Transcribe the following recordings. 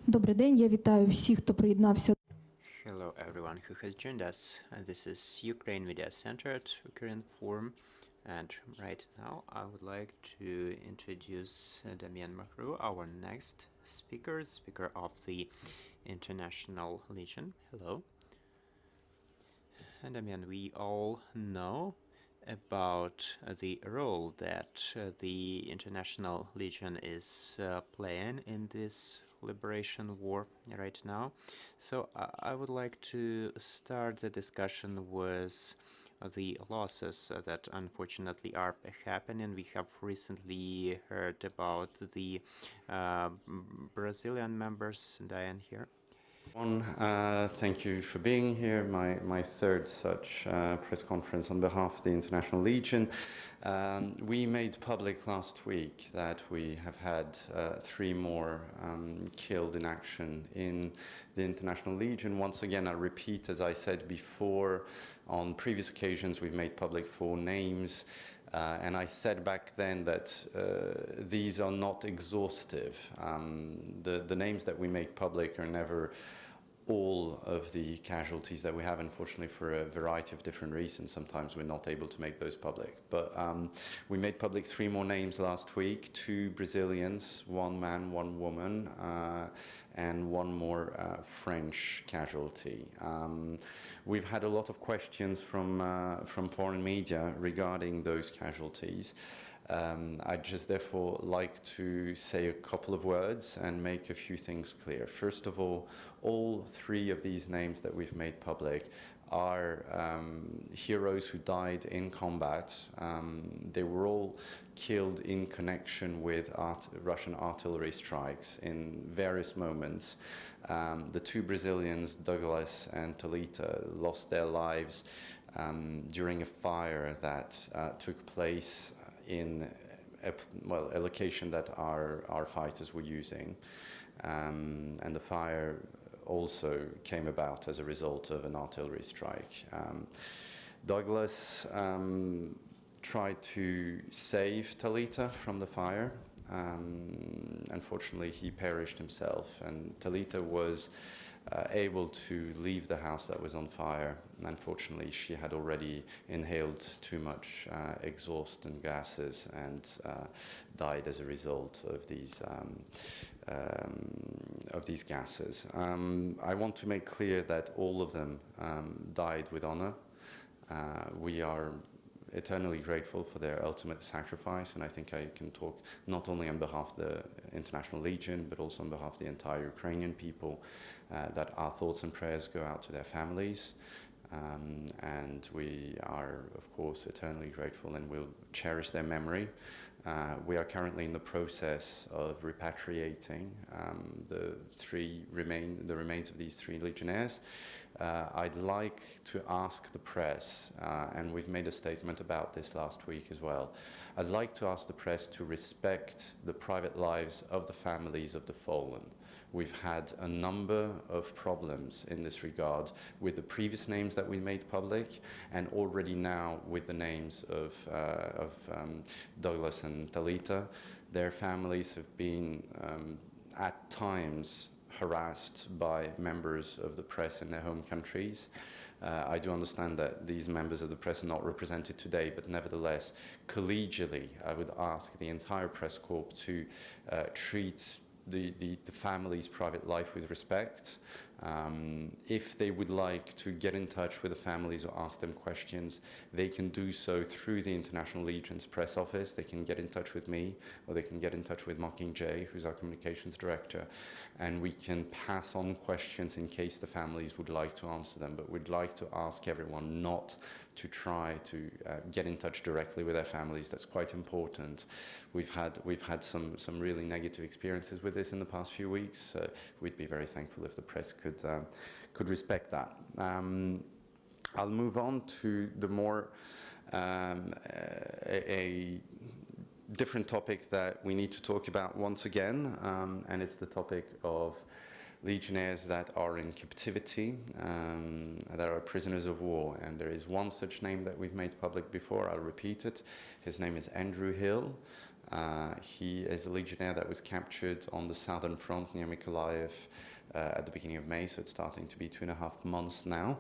Добрий день, я вітаю всіх, хто приєднався. Hello everyone who has joined us. This is Ukraine Media Center at Ukraine Forum, and right now I would like to introduce Damien Magrou, our next speaker of the International Legion. Hello. And Damien, we all know about the role that the International Legion is playing in this liberation war right now. So I would like to start the discussion with the losses that unfortunately are happening. We have recently heard about the Brazilian members dying here. Thank you for being here. My third such press conference on behalf of the International Legion. We made public last week that we have had 3 more killed in action in the International Legion. Once again, I repeat, as I said before, on previous occasions we've made public 4 names. And I said back then that these are not exhaustive. The names that we make public are never all of the casualties that we have, unfortunately, for a variety of different reasons. Sometimes we're not able to make those public. But we made public 3 more names last week, 2 Brazilians, 1 man, 1 woman, and 1 more French casualty. We've had a lot of questions from foreign media regarding those casualties. I'd just therefore like to say a couple of words and make a few things clear. First of all 3 of these names that we've made public are heroes who died in combat. They were all killed in connection with Russian artillery strikes in various moments. The 2 Brazilians, Douglas and Talita, lost their lives during a fire that took place in a location that our fighters were using, and the fire also came about as a result of an artillery strike. Douglas tried to save Talita from the fire. Unfortunately, he perished himself, and Talita was able to leave the house that was on fire. Unfortunately, she had already inhaled too much exhaust and gases and died as a result of these gases. I want to make clear that all of them died with honor. We are eternally grateful for their ultimate sacrifice, and I think I can talk not only on behalf of the International Legion, but also on behalf of the entire Ukrainian people, that our thoughts and prayers go out to their families, and we are, of course, eternally grateful and will cherish their memory. We are currently in the process of repatriating the remains of these 3 legionnaires. I'd like to ask the press, and we've made a statement about this last week as well, I'd like to ask the press to respect the private lives of the families of the fallen. We've had a number of problems in this regard with the previous names that we made public, and already now with the names of Douglas and Talita. Their families have been at times harassed by members of the press in their home countries. I do understand that these members of the press are not represented today, but nevertheless, collegially, I would ask the entire press corps to treat the family's private life with respect. If they would like to get in touch with the families or ask them questions, they can do so through the International Legion's press office. They can get in touch with me, or they can get in touch with Mockingjay, who's our communications director, and we can pass on questions in case the families would like to answer them. But we'd like to ask everyone not to try to get in touch directly with their families. That's quite important. We've had some really negative experiences with this in the past few weeks. We'd be very thankful if the press could respect that. I'll move on to the more a different topic that we need to talk about once again, and it's the topic of legionnaires that are in captivity, that are prisoners of war. And there is one such name that we've made public before. I'll repeat it. His name is Andrew Hill. He is a legionnaire that was captured on the southern front near Mykolaiv at the beginning of May, so it's starting to be 2.5 months now.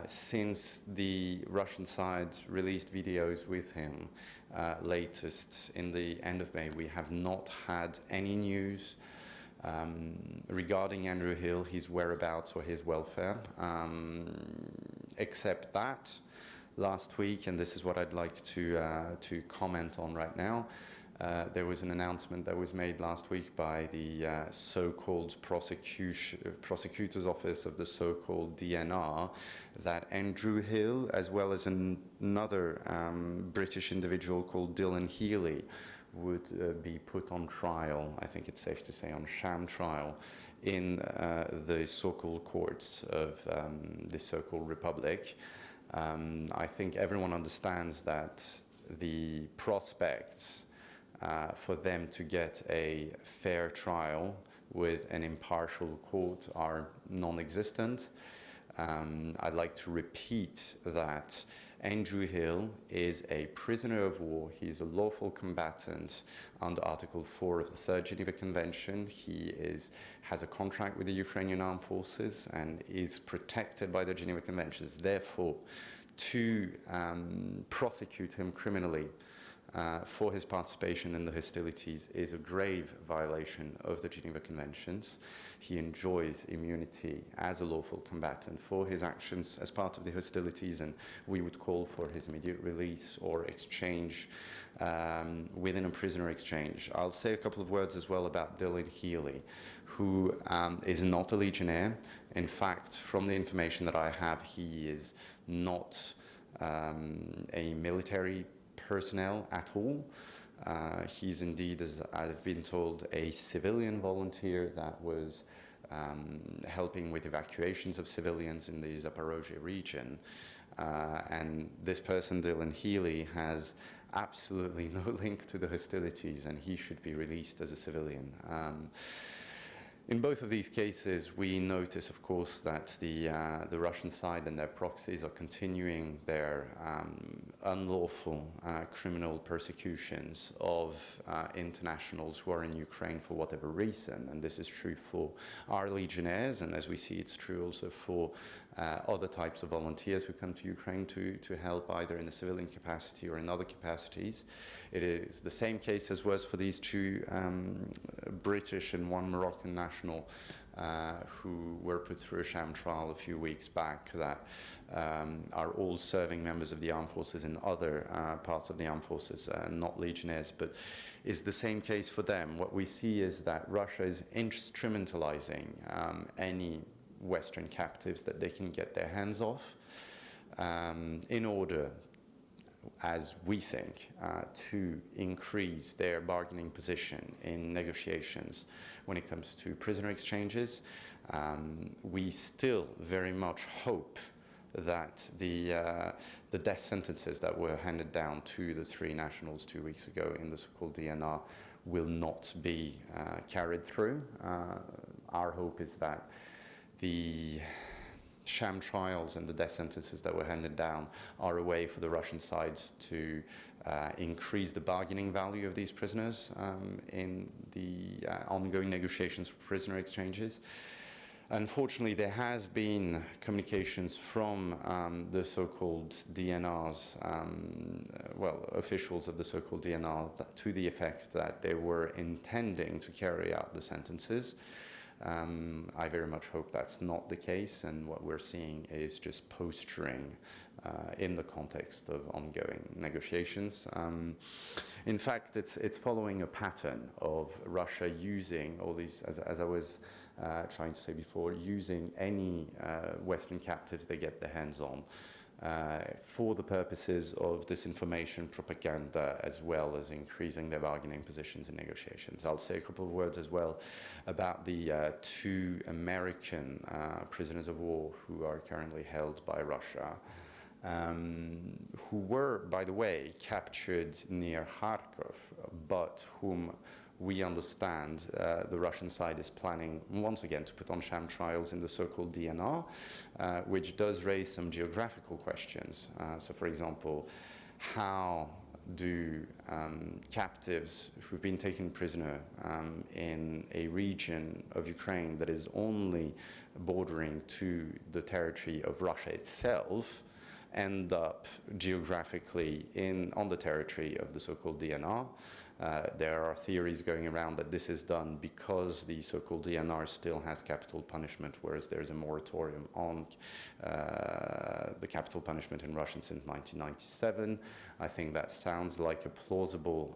Since the Russian side released videos with him, latest in the end of May, we have not had any news regarding Andrew Hill, his whereabouts or his welfare, except that last week, and this is what I'd like to comment on right now, there was an announcement that was made last week by the so-called prosecutor's office of the so-called DNR that Andrew Hill, as well as another British individual called Dylan Healy, would be put on trial, I think it's safe to say on sham trial, in the so-called courts of the so-called Republic. I think everyone understands that the prospects for them to get a fair trial with an impartial court are non-existent. I'd like to repeat that Andrew Hill is a prisoner of war. He's a lawful combatant under Article 4 of the Third Geneva Convention. He has a contract with the Ukrainian Armed Forces and is protected by the Geneva Conventions. Therefore, to prosecute him criminally for his participation in the hostilities is a grave violation of the Geneva Conventions. He enjoys immunity as a lawful combatant for his actions as part of the hostilities, and we would call for his immediate release or exchange within a prisoner exchange. I'll say a couple of words as well about Dylan Healy, who is not a legionnaire. In fact, from the information that I have, he is not a military personnel at all. He's indeed, as I've been told, a civilian volunteer that was helping with evacuations of civilians in the Zaporozhye region. And this person, Dylan Healy, has absolutely no link to the hostilities, and he should be released as a civilian. In both of these cases, we notice, of course, that the Russian side and their proxies are continuing their unlawful criminal persecutions of internationals who are in Ukraine for whatever reason. And this is true for our legionnaires, and as we see, it's true also for other types of volunteers who come to Ukraine to help either in a civilian capacity or in other capacities. It is the same case as was for these two British and one Moroccan national who were put through a sham trial a few weeks back that are all serving members of the armed forces in other parts of the armed forces, not legionnaires, but is the same case for them. What we see is that Russia is instrumentalizing any Western captives that they can get their hands off in order, as we think, to increase their bargaining position in negotiations when it comes to prisoner exchanges. We still very much hope that the death sentences that were handed down to the three nationals 2 weeks ago in the so-called DNR will not be carried through. Our hope is that the sham trials and the death sentences that were handed down are a way for the Russian sides to increase the bargaining value of these prisoners in the ongoing negotiations for prisoner exchanges. Unfortunately, there has been communications from the so-called DNRs, officials of the so-called DNR, to the effect that they were intending to carry out the sentences. I very much hope that's not the case, and what we're seeing is just posturing in the context of ongoing negotiations. In fact, it's following a pattern of Russia using all these, as I was trying to say before, using any Western captives they get their hands on for the purposes of disinformation, propaganda, as well as increasing their bargaining positions in negotiations. I'll say a couple of words as well about the two American prisoners of war who are currently held by Russia, who were, by the way, captured near Kharkov, but whom we understand the Russian side is planning, once again, to put on sham trials in the so-called DNR, which does raise some geographical questions. So, for example, how do captives who've been taken prisoner in a region of Ukraine that is only bordering to the territory of Russia itself end up geographically on the territory of the so-called DNR? There are theories going around that this is done because the so-called DNR still has capital punishment, whereas there's a moratorium on the capital punishment in Russia since 1997. I think that sounds like a plausible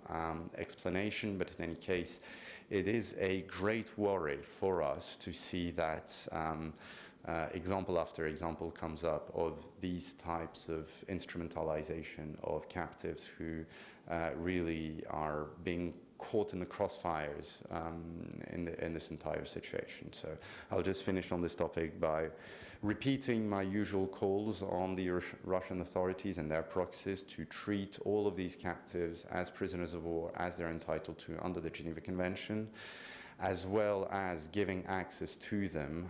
explanation, but in any case, it is a great worry for us to see that example after example comes up of these types of instrumentalization of captives who really are being caught in the crossfires in this entire situation. So I'll just finish on this topic by repeating my usual calls on the Russian authorities and their proxies to treat all of these captives as prisoners of war, as they're entitled to under the Geneva Convention, as well as giving access to them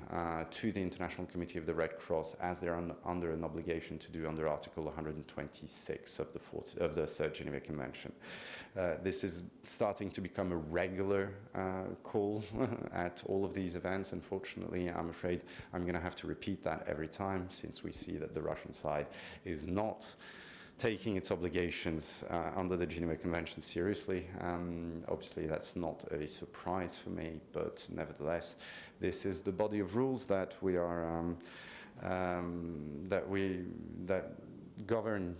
to the International Committee of the Red Cross, as they're under an obligation to do under Article 126 of the Third Geneva Convention. This is starting to become a regular call at all of these events. Unfortunately, I'm afraid I'm going to have to repeat that every time, since we see that the Russian side is not taking its obligations under the Geneva Convention seriously. Obviously, that's not a surprise for me, but nevertheless, this is the body of rules that we are that govern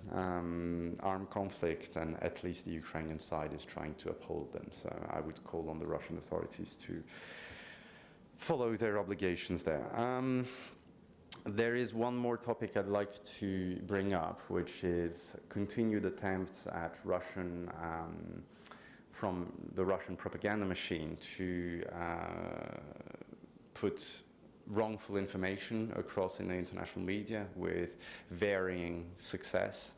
armed conflict, and at least the Ukrainian side is trying to uphold them. So I would call on the Russian authorities to follow their obligations there. There is one more topic I'd like to bring up, which is continued attempts at from the Russian propaganda machine to put wrongful information across in the international media with varying success.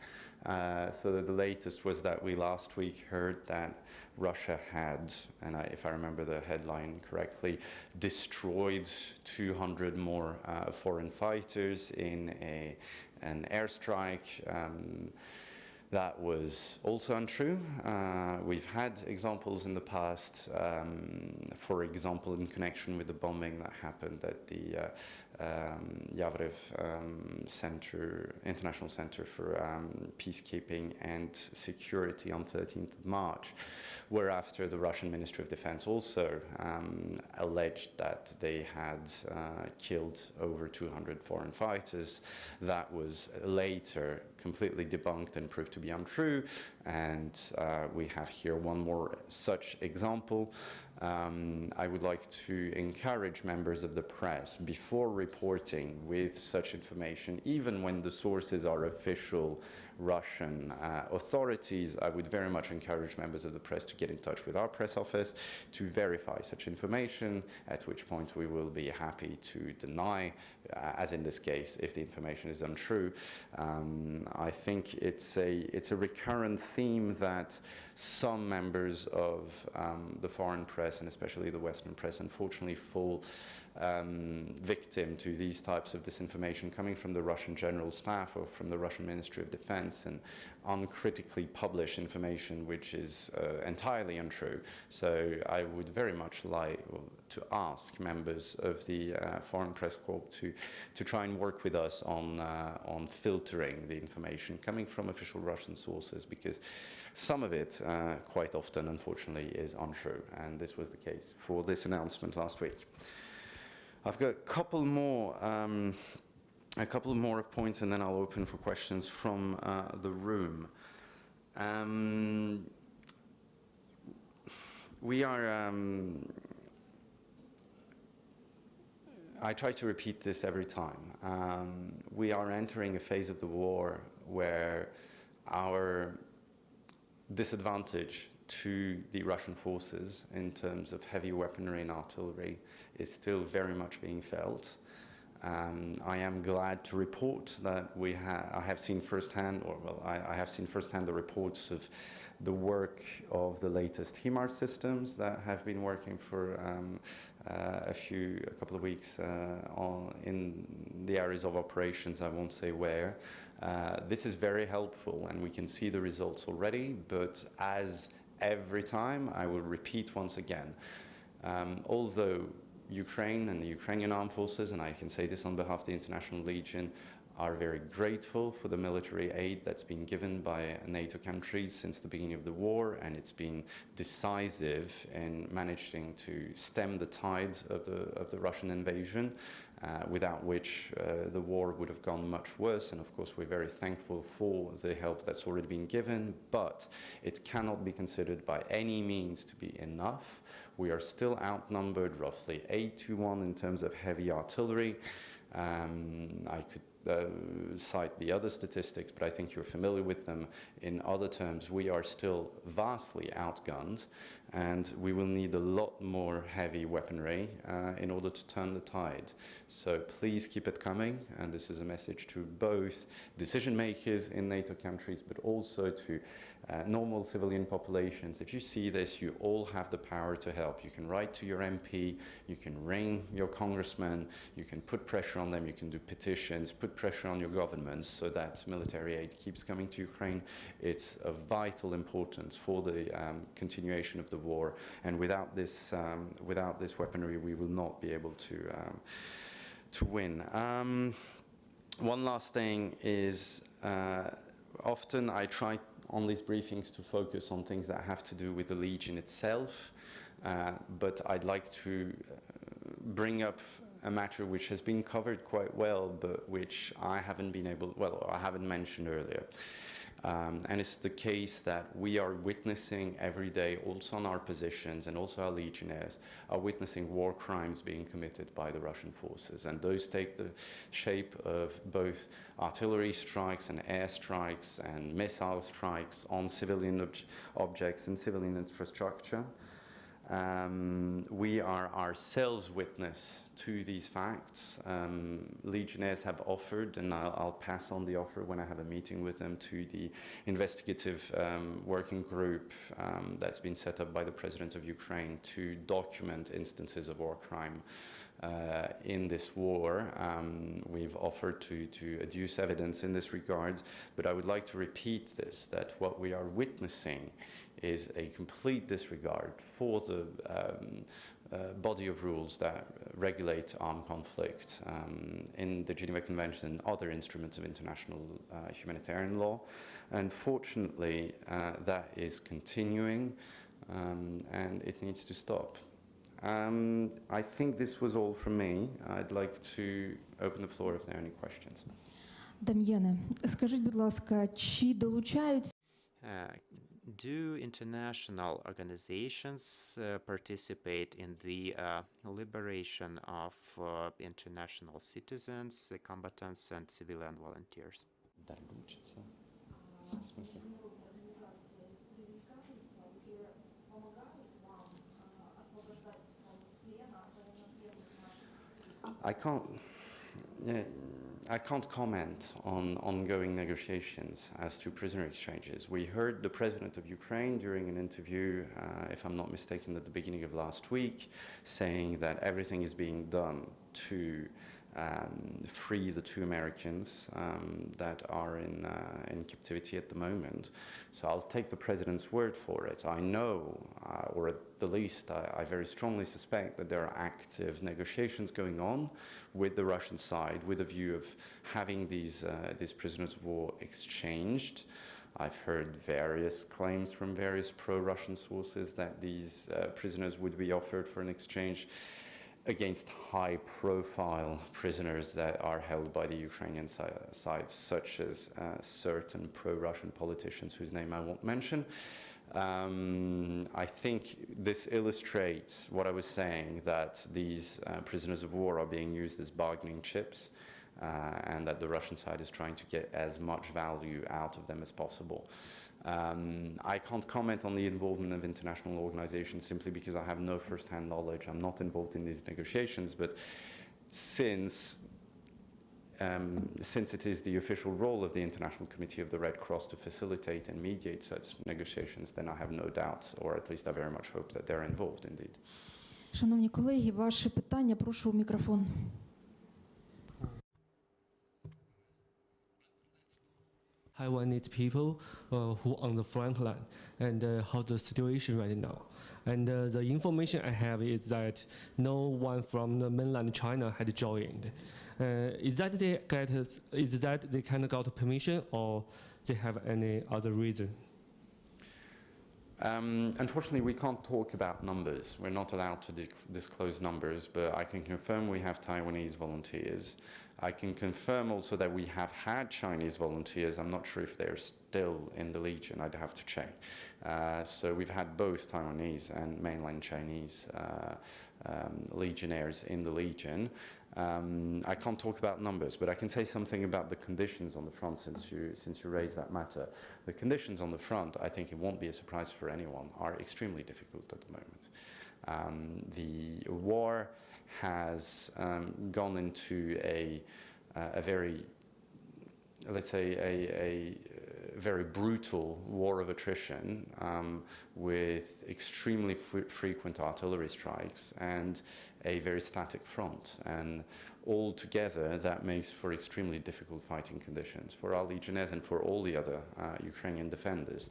So the latest was that we last week heard that Russia had, and if I remember the headline correctly, destroyed 200 more foreign fighters in an airstrike. That was also untrue. We've had examples in the past, for example, in connection with the bombing that happened at the Yavrev International Center for Peacekeeping and Security on 13th of March, whereafter the Russian Ministry of Defense also alleged that they had killed over 200 foreign fighters. That was later completely debunked and proved to be untrue, and we have here one more such example. I would like to encourage members of the press, before reporting with such information, even when the sources are official Russian authorities, I would very much encourage members of the press to get in touch with our press office to verify such information, at which point we will be happy to deny, as in this case, if the information is untrue. I think it's a recurrent theme that some members of the foreign press, and especially the Western press, unfortunately fall victim to these types of disinformation coming from the Russian General Staff or from the Russian Ministry of Defense, and uncritically publish information which is entirely untrue. So I would very much like to ask members of the Foreign Press Corps to try and work with us on filtering the information coming from official Russian sources, because some of it, quite often, unfortunately, is untrue, and this was the case for this announcement last week. I've got a couple more points, and then I'll open for questions from the room. We are. I try to repeat this every time. We are entering a phase of the war where our disadvantage to the Russian forces in terms of heavy weaponry and artillery is still very much being felt. I am glad to report that I have seen firsthand, I have seen firsthand the reports of the work of the latest HIMARS systems that have been working for a couple of weeks in the areas of operations. I won't say where. This is very helpful, and we can see the results already, but as every time, I will repeat once again, although Ukraine and the Ukrainian armed forces, and I can say this on behalf of the International Legion, are very grateful for the military aid that's been given by NATO countries since the beginning of the war, and it's been decisive in managing to stem the tide of the Russian invasion, without which the war would have gone much worse. And of course, we're very thankful for the help that's already been given, but it cannot be considered by any means to be enough. We are still outnumbered roughly 8-1 in terms of heavy artillery. I could cite the other statistics, but I think you're familiar with them. In other terms, we are still vastly outgunned, and we will need a lot more heavy weaponry in order to turn the tide. So please keep it coming, and this is a message to both decision makers in NATO countries, but also to normal civilian populations. If you see this, you all have the power to help. You can write to your MP, you can ring your congressman, you can put pressure on them, you can do petitions, put pressure on your governments so that military aid keeps coming to Ukraine. It's of vital importance for the continuation of the war, and without this weaponry, we will not be able to win. One last thing is, often I try on these briefings to focus on things that have to do with the Legion itself, but I'd like to bring up a matter which has been covered quite well, but which I haven't mentioned earlier. And it's the case that we are witnessing every day, also on our positions, and also our legionnaires are witnessing war crimes being committed by the Russian forces. And those take the shape of both artillery strikes and air strikes and missile strikes on civilian objects and civilian infrastructure. We are ourselves witness to these facts. Legionnaires have offered, and I'll pass on the offer when I have a meeting with them, to the investigative working group that's been set up by the President of Ukraine to document instances of war crime in this war. We've offered to adduce evidence in this regard, but I would like to repeat this, that what we are witnessing is a complete disregard for the body of rules that regulate armed conflict in the Geneva Convention and other instruments of international humanitarian law. Unfortunately, that is continuing, and it needs to stop. I think this was all from me. I'd like to open the floor if there are any questions. Дам'єне, скажіть, будь ласка, чи долучаються Do international organizations participate in the liberation of international citizens, combatants, and civilian volunteers? I can't comment on ongoing negotiations as to prisoner exchanges. We heard the President of Ukraine during an interview, if I'm not mistaken, at the beginning of last week, saying that everything is being done to free the 2 Americans that are in captivity at the moment. So I'll take the President's word for it. I know, or at the least, I very strongly suspect that there are active negotiations going on with the Russian side with a view of having these prisoners of war exchanged. I've heard various claims from various pro-Russian sources that these prisoners would be offered for an exchange against high-profile prisoners that are held by the Ukrainian side, such as certain pro-Russian politicians whose name I won't mention. I think this illustrates what I was saying, that these prisoners of war are being used as bargaining chips, and that the Russian side is trying to get as much value out of them as possible. I can't comment on the involvement of international organizations simply because I have no first-hand knowledge. I'm not involved in these negotiations, but since since it is the official role of the International Committee of the Red Cross to facilitate and mediate such negotiations, then I have no doubt, or at least I very much hope that they're involved indeed. Шановні колеги, ваше питання, прошу у мікрофон. Taiwanese people who on the front line and how the situation right now. And the information I have is that no one from the mainland China had joined. Is that they kind of got permission or they have any other reason? Unfortunately, we can't talk about numbers. We're not allowed to disclose numbers, but I can confirm we have Taiwanese volunteers. I can confirm also that we have had Chinese volunteers. I'm not sure if they're still in the Legion. I'd have to check. So we've had both Taiwanese and mainland Chinese legionnaires in the Legion. I can't talk about numbers, but I can say something about the conditions on the front since you raised that matter. The conditions on the front, I think it won't be a surprise for anyone, are extremely difficult at the moment. The war has gone into a very, let's say, a very brutal war of attrition with extremely frequent artillery strikes and a very static front. And all together, that makes for extremely difficult fighting conditions for our legionnaires and for all the other Ukrainian defenders.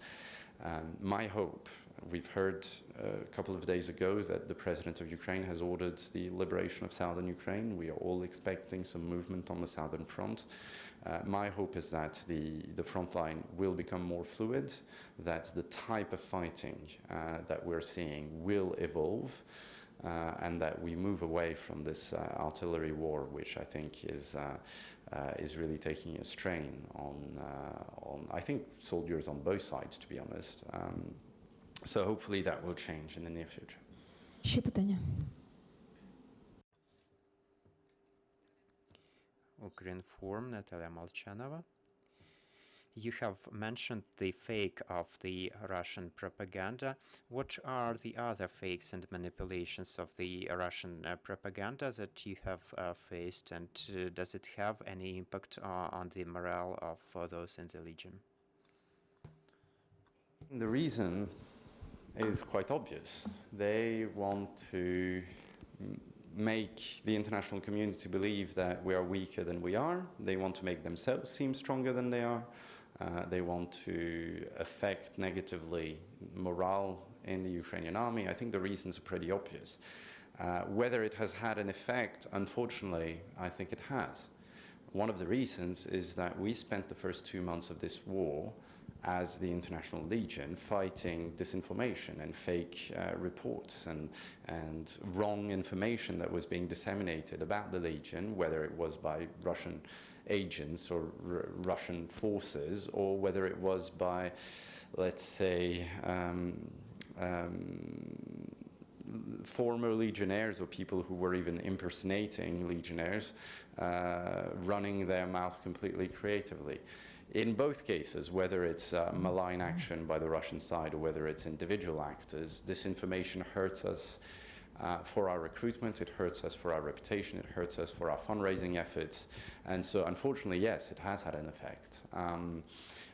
My hope, we've heard a couple of days ago that the President of Ukraine has ordered the liberation of southern Ukraine. We are all expecting some movement on the southern front. My hope is that the front line will become more fluid, that the type of fighting that we're seeing will evolve, and that we move away from this artillery war, which I think is really taking a strain on I think soldiers on both sides, to be honest. So hopefully that will change in the near future. Ще питання. Ukrinform, Natalia Molchanova. You have mentioned the fake of the Russian propaganda. What are the other fakes and manipulations of the Russian propaganda that you have faced, and does it have any impact on the morale of those in the Legion? The reason is quite obvious. They want to make the international community believe that we are weaker than we are. They want to make themselves seem stronger than they are. They want to affect negatively morale in the Ukrainian army. I think the reasons are pretty obvious. Whether it has had an effect, unfortunately, I think it has. One of the reasons is that we spent the first 2 months of this war as the International Legion fighting disinformation and fake reports and wrong information that was being disseminated about the Legion, whether it was by Russian agents or Russian forces, or whether it was by, let's say, former legionnaires or people who were even impersonating legionnaires, running their mouth completely creatively. In both cases, whether it's malign action by the Russian side or whether it's individual actors, this information hurts us for our recruitment, it hurts us for our reputation, it hurts us for our fundraising efforts. And so, unfortunately, yes, it has had an effect.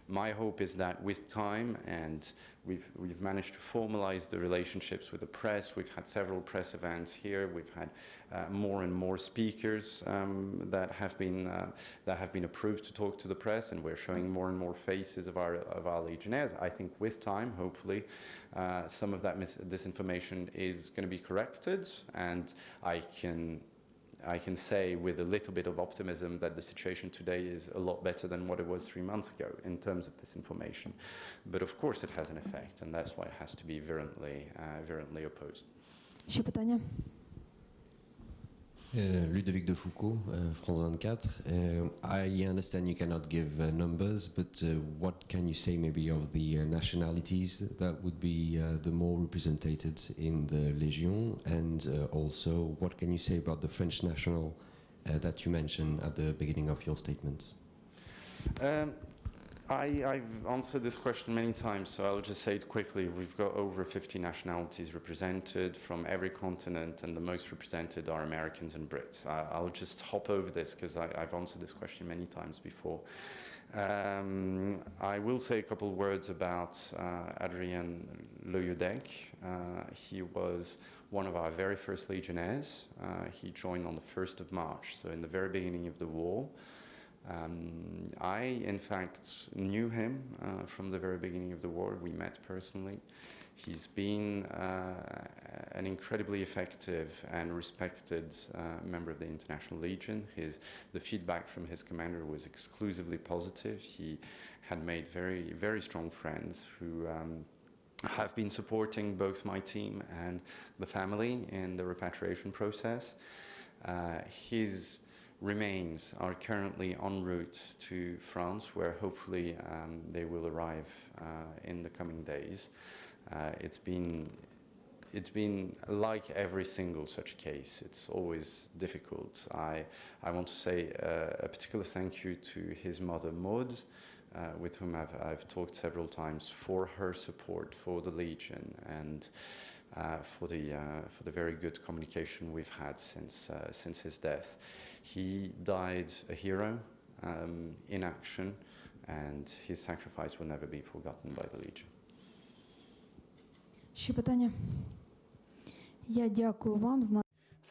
My hope is that with time, and we've managed to formalize the relationships with the press. We've had several press events here. We've had more and more speakers that have been approved to talk to the press, and we're showing more and more faces of our legionnaires. I think with time, hopefully, some of that disinformation is going to be corrected, and I can say with a little bit of optimism that the situation today is a lot better than what it was 3 months ago in terms of disinformation. But of course it has an effect, and that's why it has to be virulently opposed. Ще питання. Ludovic de Foucault, France 24. I understand you cannot give numbers, but what can you say maybe of the nationalities that would be the more represented in the Légion, and also what can you say about the French national that you mentioned at the beginning of your statement? I've answered this question many times, so I'll just say it quickly. We've got over 50 nationalities represented from every continent, and the most represented are Americans and Brits. I'll just hop over this because I've answered this question many times before. I will say a couple words about Adrien Loyodek. He was one of our very first Legionnaires. He joined on the 1st of March, so in the very beginning of the war. I, in fact, knew him from the very beginning of the war. We met personally. He's been an incredibly effective and respected member of the International Legion. The feedback from his commander was exclusively positive. He had made very, very strong friends who have been supporting both my team and the family in the repatriation process. His remains are currently en route to France, where hopefully they will arrive in the coming days. It's been like every single such case. It's always difficult. I want to say a particular thank you to his mother Maud, with whom I've talked several times, for her support for the Legion and for the very good communication we've had since his death. He died a hero in action, and his sacrifice will never be forgotten by the Legion. Ще питання? Я дякую вам.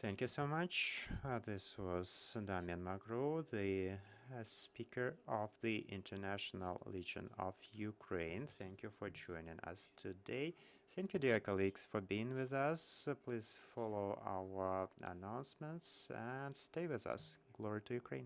Thank you so much. This was Damien Magrou, the speaker of the International Legion of Ukraine. Thank you for joining us today. Thank you, dear colleagues, for being with us. Please follow our announcements and stay with us. Glory to Ukraine.